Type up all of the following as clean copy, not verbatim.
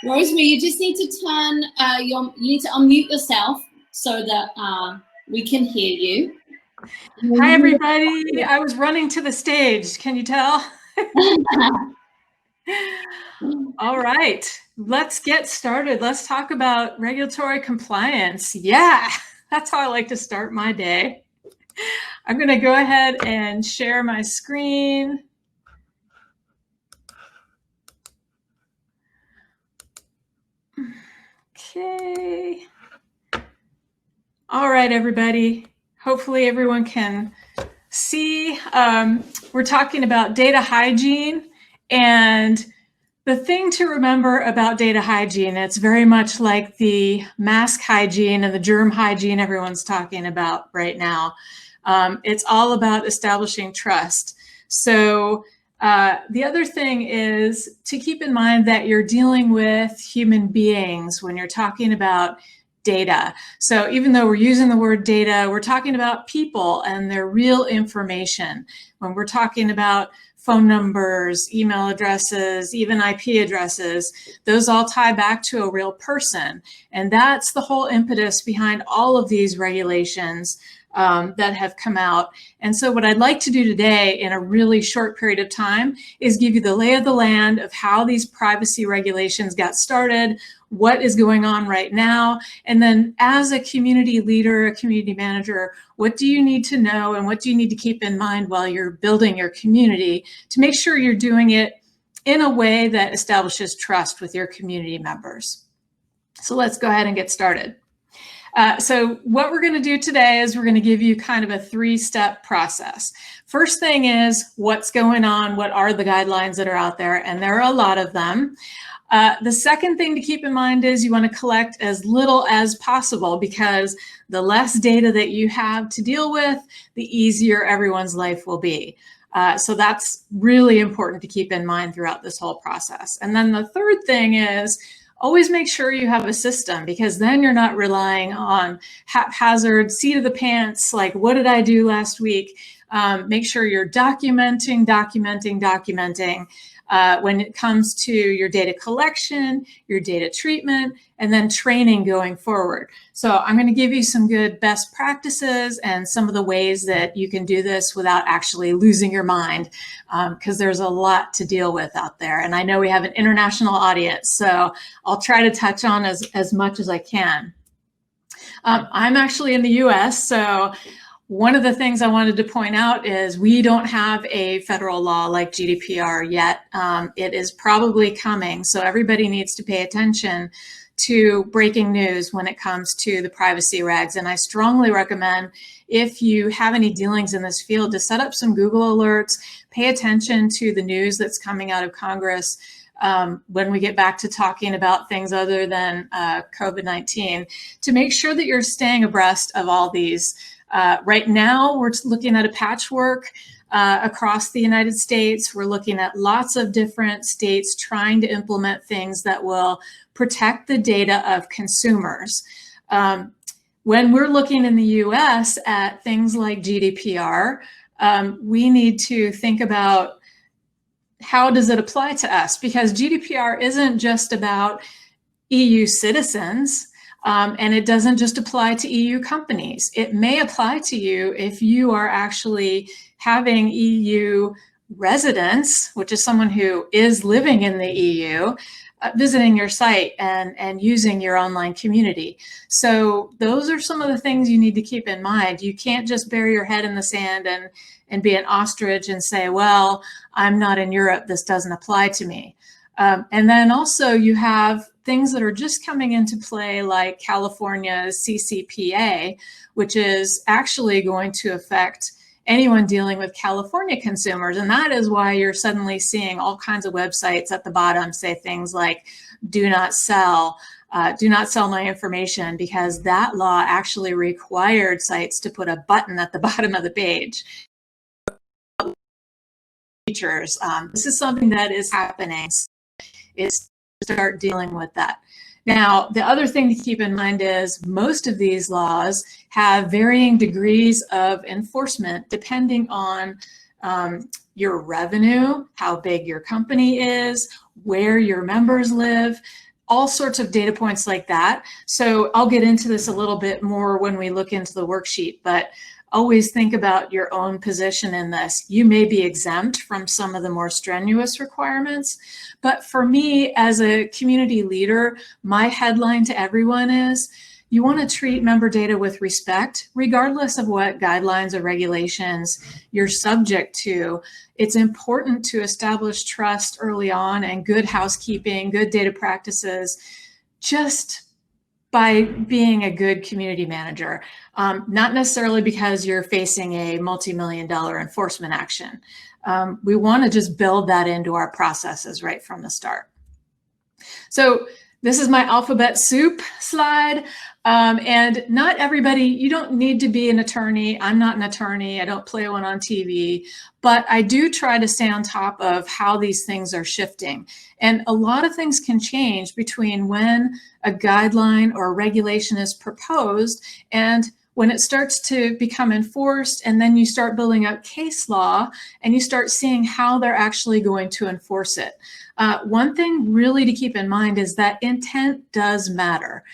Rosemary, you just need to turn you need to unmute yourself so that we can hear you. Hi, everybody. I was running to the stage. Can you tell? All right, let's get started. Let's talk about regulatory compliance. Yeah, that's how I like to start my day. I'm going to go ahead and share my screen. Okay. All right, everybody. Hopefully everyone can see. We're talking about data hygiene, and the thing to remember about data hygiene, it's very much like the mask hygiene and the germ hygiene everyone's talking about right now. It's all about establishing trust. So the other thing is to keep in mind that you're dealing with human beings when you're talking about data. So even though we're using the word data, we're talking about people and their real information. When we're talking about phone numbers, email addresses, even IP addresses, those all tie back to a real person. And that's the whole impetus behind all of these regulations that have come out. And so what I'd like to do today in a really short period of time is give you the lay of the land of how these privacy regulations got started, what is going on right now, and then as a community leader, a community manager, what do you need to know and what do you need to keep in mind while you're building your community to make sure you're doing it in a way that establishes trust with your community members. So let's go ahead and get started. So what we're going to do today is we're going to give you kind of a three-step process. First thing is what's going on, what are the guidelines that are out there, and there are a lot of them. The second thing to keep in mind is you want to collect as little as possible, because the less data that you have to deal with, the easier everyone's life will be. So that's really important to keep in mind throughout this whole process. And then the third thing is always make sure you have a system, because then you're not relying on haphazard, seat of the pants, like what did I do last week? Make sure you're documenting when it comes to your data collection, your data treatment, and then training going forward. So I'm going to give you some good best practices and some of the ways that you can do this without actually losing your mind, because there's a lot to deal with out there. And I know we have an international audience, so I'll try to touch on as much as I can. I'm actually in the US, so one of the things I wanted to point out is we don't have a federal law like GDPR yet. It is probably coming, so everybody needs to pay attention to breaking news when it comes to the privacy regs. And I strongly recommend, if you have any dealings in this field, to set up some Google alerts, pay attention to the news that's coming out of Congress when we get back to talking about things other than COVID-19, to make sure that you're staying abreast of all these. Right now, we're looking at a patchwork across the United States. We're looking at lots of different states trying to implement things that will protect the data of consumers. When we're looking in the US at things like GDPR, we need to think about how does it apply to us? Because GDPR isn't just about EU citizens. And it doesn't just apply to EU companies. It may apply to you if you are actually having EU residents, which is someone who is living in the EU, visiting your site and using your online community. So those are some of the things you need to keep in mind. You can't just bury your head in the sand and be an ostrich and say, well, I'm not in Europe, this doesn't apply to me. And then also you have things that are just coming into play, like California's CCPA, which is actually going to affect anyone dealing with California consumers. And that is why you're suddenly seeing all kinds of websites at the bottom say things like, do not sell my information, because that law actually required sites to put a button at the bottom of the page. Features. This is something that is happening. Is start dealing with that. Now, the other thing to keep in mind is most of these laws have varying degrees of enforcement depending on your revenue, how big your company is, where your members live. all sorts of data points like that. So I'll get into this a little bit more when we look into the worksheet, but always think about your own position in this. You may be exempt from some of the more strenuous requirements, but for me as a community leader, my headline to everyone is, you want to treat member data with respect, regardless of what guidelines or regulations you're subject to. It's important to establish trust early on and good housekeeping, good data practices, just by being a good community manager, not necessarily because you're facing a multi-million-dollar enforcement action. We want to just build that into our processes right from the start. So this is my alphabet soup slide. And not everybody, you don't need to be an attorney. I'm not an attorney. I don't play one on TV, but I do try to stay on top of how these things are shifting. And a lot of things can change between when a guideline or a regulation is proposed and when it starts to become enforced, and then you start building up case law and you start seeing how they're actually going to enforce it. One thing really to keep in mind is that intent does matter.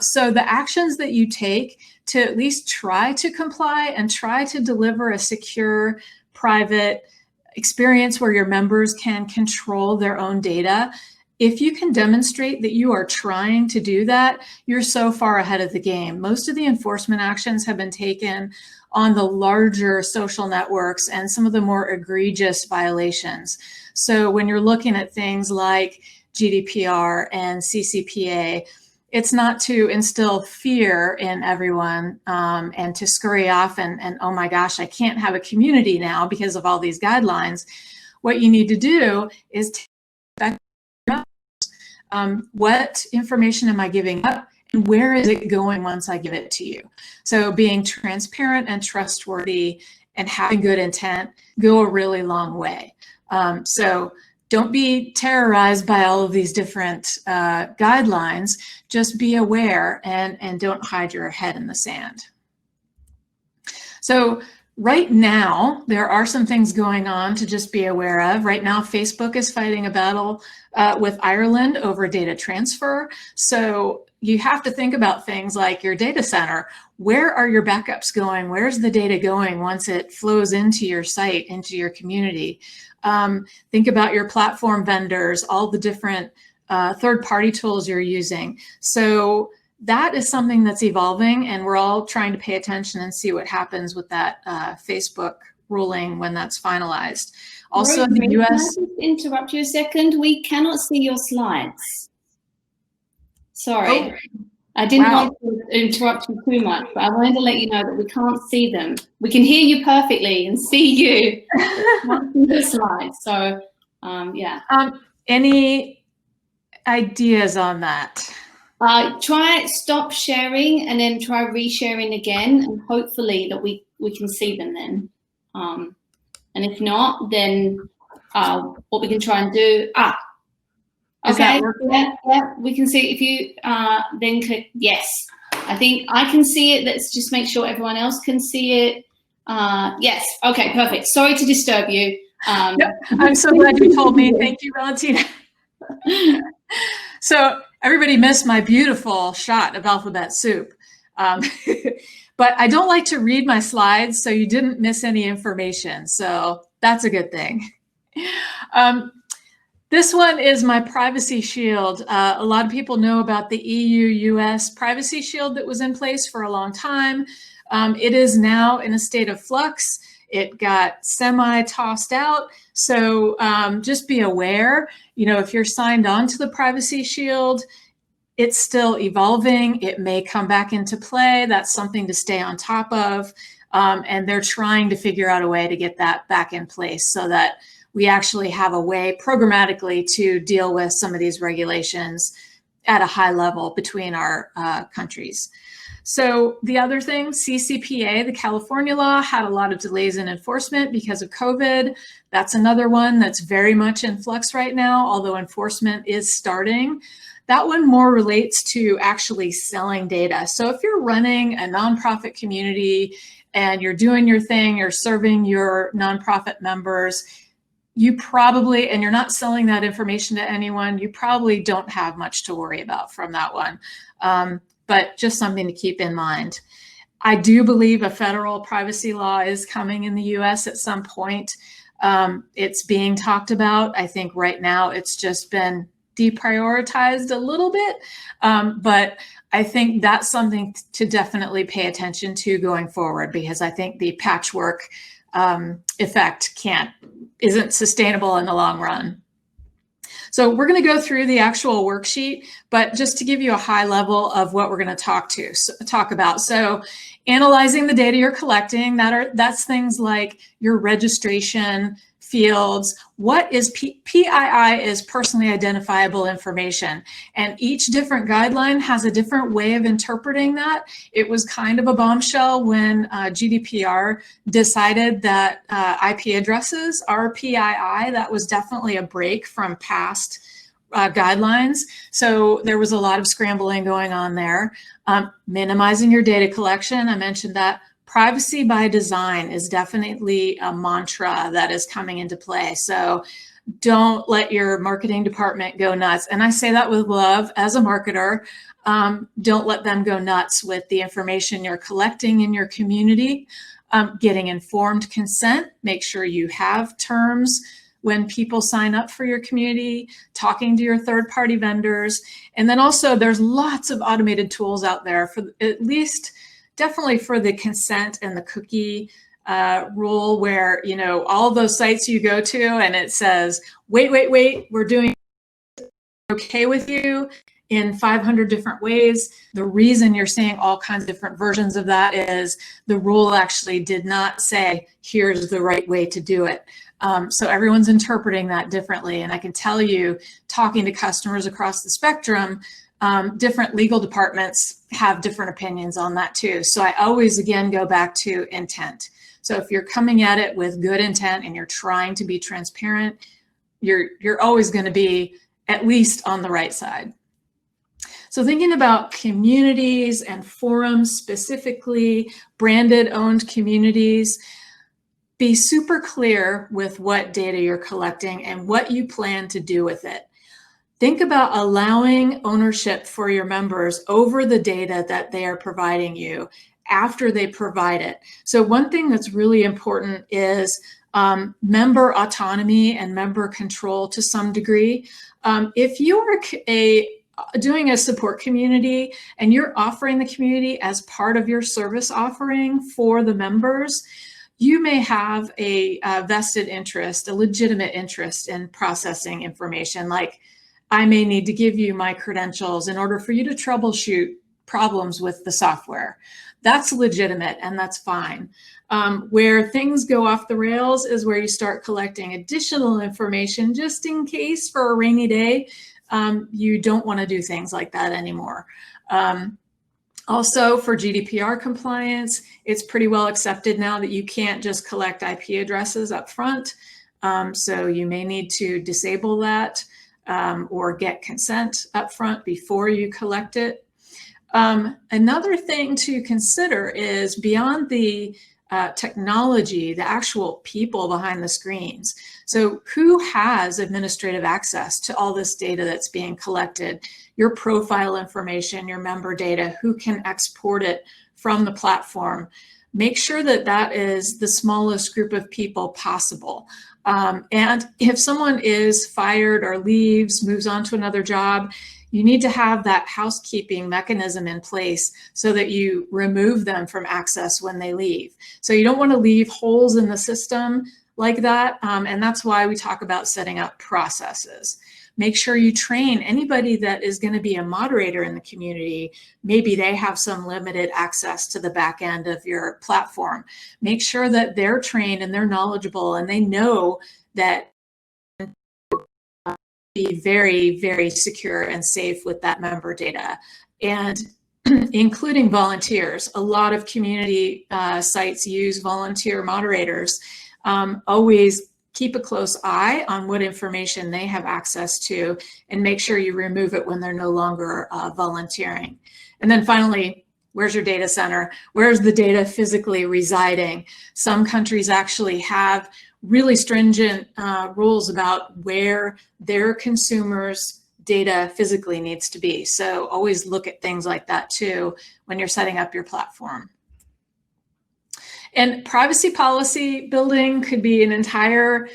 So the actions that you take to at least try to comply and try to deliver a secure, private experience where your members can control their own data, if you can demonstrate that you are trying to do that, you're so far ahead of the game. Most of the enforcement actions have been taken on the larger social networks and some of the more egregious violations. So when you're looking at things like GDPR and CCPA, it's not to instill fear in everyone and to scurry off and oh my gosh, I can't have a community now because of all these guidelines. What you need to do is take what information am I giving up and where is it going once I give it to you? So being transparent and trustworthy and having good intent go a really long way. So don't be terrorized by all of these different guidelines. Just be aware and don't hide your head in the sand. So right now, there are some things going on to just be aware of. Right now, Facebook is fighting a battle with Ireland over data transfer. So you have to think about things like your data center. Where are your backups going? Where's the data going once it flows into your site, into your community? Think about your platform vendors, all the different third-party tools you're using. So that is something that's evolving, and we're all trying to pay attention and see what happens with that Facebook ruling when that's finalized. Also, Rosemary, the US... Can I just interrupt you a second? We cannot see your slides. Sorry. Oh. I didn't want to interrupt you too much, but I wanted to let you know that we can't see them. We can hear you perfectly and see you, but not see the slides. So, yeah. Any ideas on that? Try stop sharing and then try resharing again, and hopefully that we can see them then. And if not, then what we can try and do. Okay, yeah, we can see. If you then click yes, I think I can see it. Let's just make sure everyone else can see it. Yes, okay, perfect. Sorry to disturb you. Yep, I'm so glad you told me. Thank you, Valentina. So everybody missed my beautiful shot of alphabet soup. But I don't like to read my slides, so you didn't miss any information. So that's a good thing. This one is my privacy shield. A lot of people know about the EU-US privacy shield that was in place for a long time. It is now in a state of flux. It got semi-tossed out. So just be aware, if you're signed on to the privacy shield, it's still evolving. It may come back into play. That's something to stay on top of. And they're trying to figure out a way to get that back in place so that we actually have a way programmatically to deal with some of these regulations at a high level between our countries. So the other thing, CCPA, the California law, had a lot of delays in enforcement because of COVID. That's another one that's very much in flux right now, although enforcement is starting. That one more relates to actually selling data. So if you're running a nonprofit community and you're doing your thing, you're serving your nonprofit members, you probably, and you're not selling that information to anyone, you probably don't have much to worry about from that one. But just something to keep in mind. I do believe a federal privacy law is coming in the US at some point. It's being talked about. I think right now it's just been deprioritized a little bit, but I think that's something to definitely pay attention to going forward, because I think the patchwork effect isn't sustainable in the long run. So we're going to go through the actual worksheet, but just to give you a high level of what we're going to talk about. So analyzing the data you're collecting, that's things like your registration fields. What is PII is personally identifiable information, and each different guideline has a different way of interpreting that. It was kind of a bombshell when GDPR decided that IP addresses are PII. That was definitely a break from past guidelines. So there was a lot of scrambling going on there. Minimizing your data collection, I mentioned that. Privacy by design is definitely a mantra that is coming into play. So don't let your marketing department go nuts. And I say that with love as a marketer. Don't let them go nuts with the information you're collecting in your community. Getting informed consent, make sure you have terms when people sign up for your community, talking to your third-party vendors. And then also there's lots of automated tools out there for at least definitely for the consent and the cookie rule, where, you know, all those sites you go to and it says, wait, we're doing okay with you in 500 different ways. The reason you're seeing all kinds of different versions of that is the rule actually did not say, here's the right way to do it. So everyone's interpreting that differently. And I can tell you, talking to customers across the spectrum, different legal departments have different opinions on that too. So I always, again, go back to intent. So if you're coming at it with good intent and you're trying to be transparent, you're always going to be at least on the right side. So thinking about communities and forums, specifically branded owned communities, be super clear with what data you're collecting and what you plan to do with it. Think about allowing ownership for your members over the data that they are providing you after they provide it. So one thing that's really important is member autonomy and member control to some degree. If you are doing a support community and you're offering the community as part of your service offering for the members, you may have a vested interest, a legitimate interest in processing information. Like, I may need to give you my credentials in order for you to troubleshoot problems with the software. That's legitimate and that's fine. Where things go off the rails is where you start collecting additional information just in case for a rainy day. You don't want to do things like that anymore. Also, for GDPR compliance, it's pretty well accepted now that you can't just collect IP addresses up front. So you may need to disable that. Or get consent up front before you collect it. Another thing to consider is beyond the technology, the actual people behind the screens. So who has administrative access to all this data that's being collected? Your profile information, your member data, who can export it from the platform? Make sure that that is the smallest group of people possible. And if someone is fired or leaves, moves on to another job, you need to have that housekeeping mechanism in place so that you remove them from access when they leave. So you don't want to leave holes in the system like that. And that's why we talk about setting up processes. Make sure you train anybody that is going to be a moderator in the community. Maybe they have some limited access to the back end of your platform. Make sure that they're trained and they're knowledgeable and they know that be very, very secure and safe with that member data. And including volunteers. A lot of community sites use volunteer moderators. Always keep a close eye on what information they have access to and make sure you remove it when they're no longer volunteering. And then finally, where's your data center? Where's the data physically residing? Some countries actually have really stringent rules about where their consumers' data physically needs to be. So always look at things like that too when you're setting up your platform. And privacy policy building could be an entire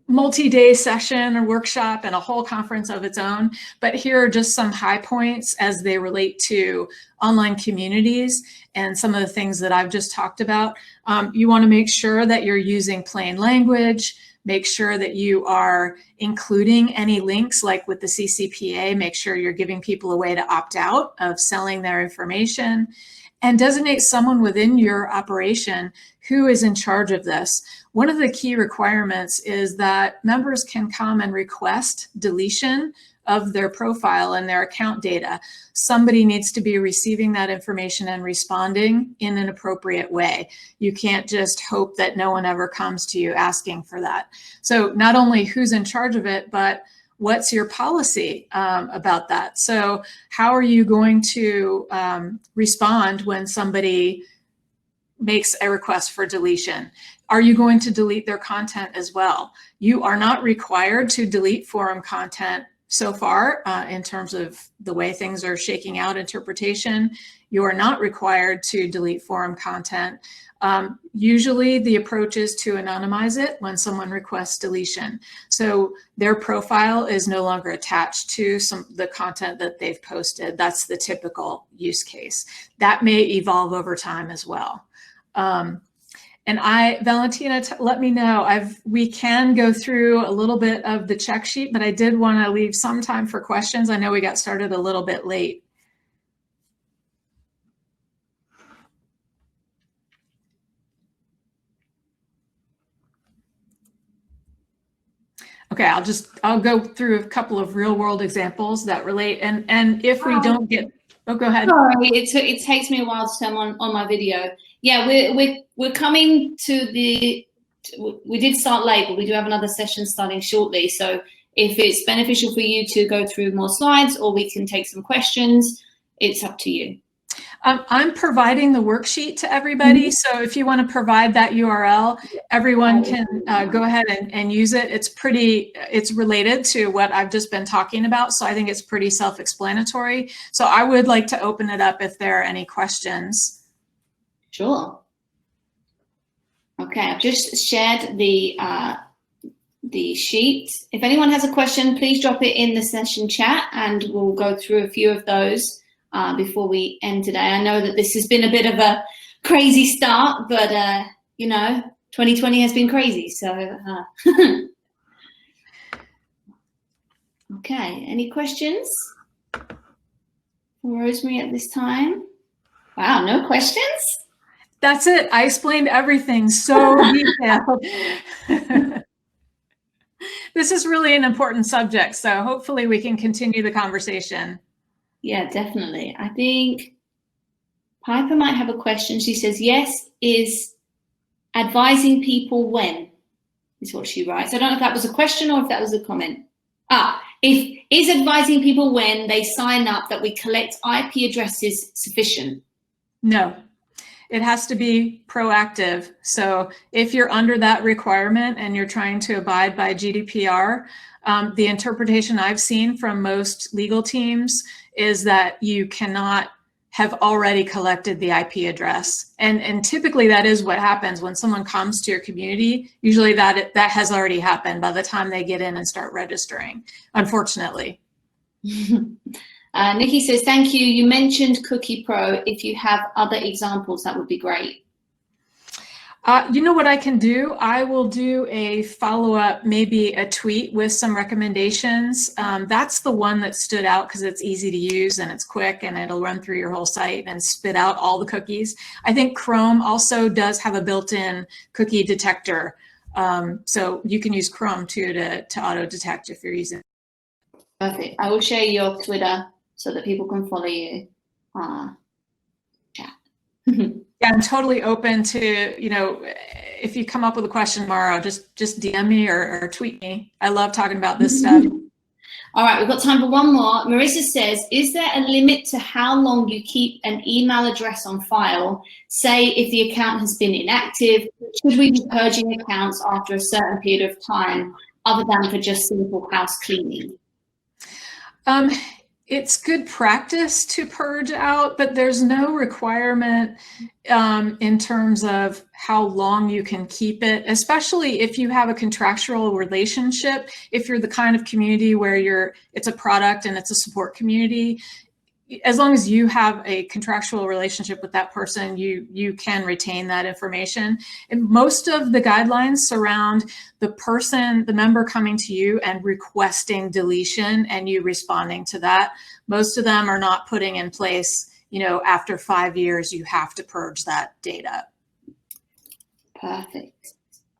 multi-day session or workshop and a whole conference of its own. But here are just some high points as they relate to online communities and some of the things that I've just talked about. You want to make sure that you're using plain language. Make sure that you are including any links, like with the CCPA. Make sure you're giving people a way to opt out of selling their information. And designate someone within your operation who is in charge of this. One of the key requirements is that members can come and request deletion of their profile and their account data. Somebody needs to be receiving that information and responding in an appropriate way. You can't just hope that no one ever comes to you asking for that. So not only who's in charge of it, but what's your policy about that? So how are you going to respond when somebody makes a request for deletion? Are you going to delete their content as well? You are not required to delete forum content so far in terms of the way things are shaking out interpretation. You are not required to delete forum content. Usually the approach is to anonymize it when someone requests deletion. So their profile is no longer attached to the content that they've posted. That's the typical use case. That may evolve over time as well. And Valentina, let me know. We can go through a little bit of the check sheet, but I did want to leave some time for questions. I know we got started a little bit late. Okay, I'll go through a couple of real world examples that relate. And if we don't get, oh, go ahead. Sorry, it takes me a while to turn on my video. Yeah, we're coming to we did start late, but we do have another session starting shortly. So if it's beneficial for you to go through more slides, or we can take some questions, it's up to you. I'm providing the worksheet to everybody. So if you want to provide that URL, everyone can go ahead and use it. It's related to what I've just been talking about. So I think it's pretty self-explanatory. So I would like to open it up if there are any questions. Sure. Okay, I've just shared the sheet. If anyone has a question, please drop it in the session chat and we'll go through a few of those before we end today. I know that this has been a bit of a crazy start, but you know, 2020 has been crazy. So, okay, any questions for Rosemary at this time? Wow, no questions? That's it. I explained everything so detailed. This is really an important subject, so hopefully we can continue the conversation. Yeah, definitely. I think Piper might have a question. She says, yes, is advising people when, is what she writes. I don't know if that was a question or if that was a comment. Is advising people when they sign up that we collect IP addresses sufficient? No. It has to be proactive. So if you're under that requirement and you're trying to abide by GDPR, the interpretation I've seen from most legal teams is that you cannot have already collected the IP address. And typically that is what happens when someone comes to your community. Usually that has already happened by the time they get in and start registering, unfortunately. Nikki says, thank you. You mentioned Cookie Pro. If you have other examples, that would be great. You know what I can do? I will do a follow-up, maybe a tweet with some recommendations. That's the one that stood out because it's easy to use and it's quick and it'll run through your whole site and spit out all the cookies. I think Chrome also does have a built-in cookie detector. So you can use Chrome too to auto-detect if you're using it. Perfect. I will share your Twitter so that people can follow you. Chat. Yeah, I'm totally open to, you know, if you come up with a question tomorrow, just DM me or tweet me. I love talking about this stuff. All right, we've got time for one more. Marissa says, is there a limit to how long you keep an email address on file? Say if the account has been inactive, should we be purging accounts after a certain period of time other than for just simple house cleaning? It's good practice to purge out, but there's no requirement in terms of how long you can keep it, especially if you have a contractual relationship. If you're the kind of community where it's a product and it's a support community, as long as you have a contractual relationship with that person, you can retain that information. And most of the guidelines surround the member coming to you and requesting deletion and you responding to that. Most of them are not putting in place, after 5 years, you have to purge that data. Perfect.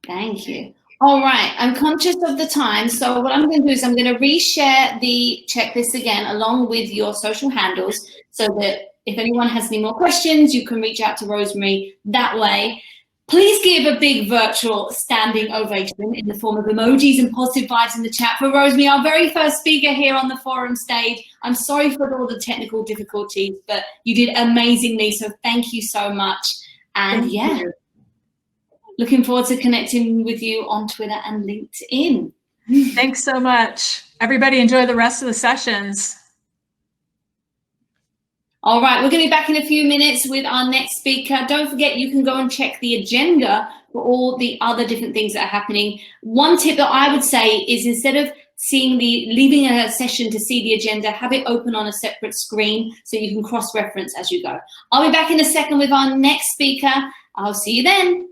Thank you. All right, I'm conscious of the time, so what I'm going to do is I'm going to reshare the checklist again along with your social handles so that if anyone has any more questions, you can reach out to Rosemary that way. Please give a big virtual standing ovation in the form of emojis and positive vibes in the chat for Rosemary, our very first speaker here on the forum stage. I'm sorry for all the technical difficulties, but you did amazingly, so thank you so much. And Thank you. Looking forward to connecting with you on Twitter and LinkedIn. Thanks so much. Everybody enjoy the rest of the sessions. All right, we're going to be back in a few minutes with our next speaker. Don't forget, you can go and check the agenda for all the other different things that are happening. One tip that I would say is instead of leaving a session to see the agenda, have it open on a separate screen so you can cross-reference as you go. I'll be back in a second with our next speaker. I'll see you then.